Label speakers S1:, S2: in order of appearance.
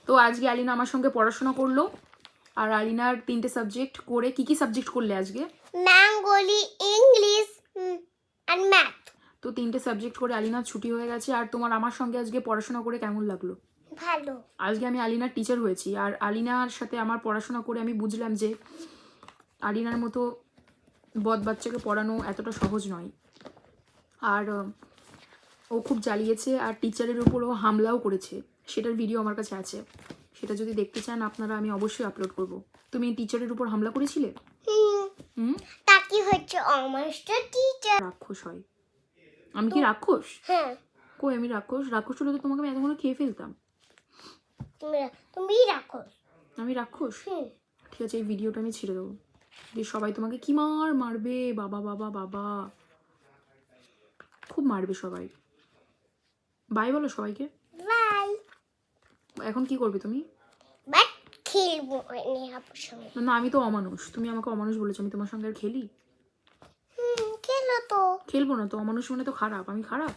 S1: তো আজকে আলিনা আমার সঙ্গে পড়াশোনা করলো, আর আলিনার 3টে সাবজেক্ট করে কি সাবজেক্ট করলে আজকে?
S2: বেঙ্গলি, ইংলিশ আর ম্যাথ।
S1: তো 3টে সাবজেক্ট করে আলিনার ছুটি হয়ে গেছে। আর তোমার আমার সঙ্গে আজকে পড়াশোনা করে কেমন লাগলো?
S2: ভালো।
S1: আজকে আমি আলিনার টিচার হয়েছি, আর আলিনার সাথে আমার পড়াশোনা করে আমি বুঝলাম যে আলিনার মতো বদ বাচ্চাকে পড়ানো এতটা সহজ নয়। আর ও খুব জ্বালিয়েছে, আর টিচারের উপরও হামলাও করেছে। সেটার ভিডিও আমার কাছে আছে, সেটা যদি দেখতে চান আপনারা আমি অবশ্যই আপলোড করব। তুমি টিচারের উপর হামলা করেছিলে?
S2: তা কি হচ্ছে, আমার টিচার
S1: রাক্ষস হয়। আমি কি রাক্ষস?
S2: হ্যাঁ।
S1: কই আমি রাক্ষস? রাক্ষস হলে তো তোমাকে আমি এতক্ষণ খেয়ে ফেলতাম।
S2: তুমি রাখো।
S1: আমি রাক্ষস? ঠিক আছে, এই ভিডিওটা আমি ছেড়ে দেবো, দিয়ে সবাই তোমাকে কি মারবে। বাবা বাবা বাবা, খুব মারবে সবাই। বাই বলো সবাইকে।
S2: বাই।
S1: এখন কি করবে তুমি?
S2: বাট খেলবো আপুর সঙ্গে।
S1: না আমি তো অমানুষ, তুমি আমাকে অমানুষ বলেছো, আমি তোমার সঙ্গে আর খেলি?
S2: খেলো তো।
S1: খেলবো না তো, অমানুষ মানে তো খারাপ, আমি খারাপ?